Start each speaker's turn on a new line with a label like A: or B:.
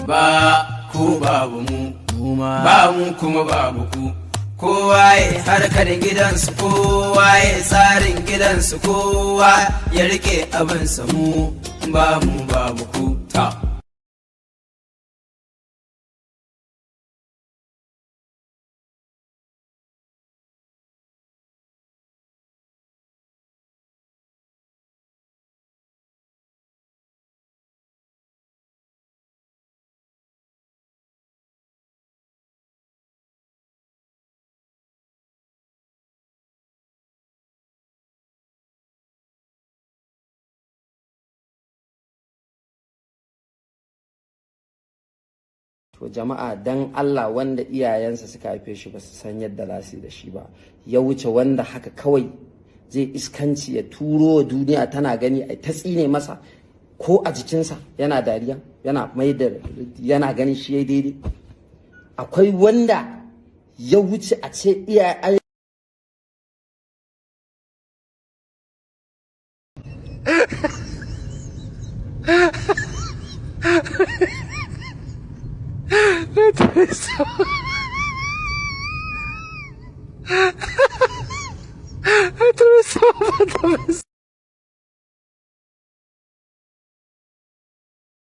A: ba ku babu mu ba mu kuma babu ku. Kowa ya harkar gidansu, kowa ya tsarin gidansu, kowa ya rike abinsa, mu ba mu babu ku. Ta
B: To jama'a dan Allah, wanda iyayensa suka haife shi ba su san yadda za su yi da shi ba, ya wuce wanda haka kawai zai iskanci ya turo wa duniya tana gani a ta tsine masa ko a jikinsa yana dariya yana mai da yana gani shi ya daidai. Akwai wanda ya wuce a ce iyayen
C: Atravessou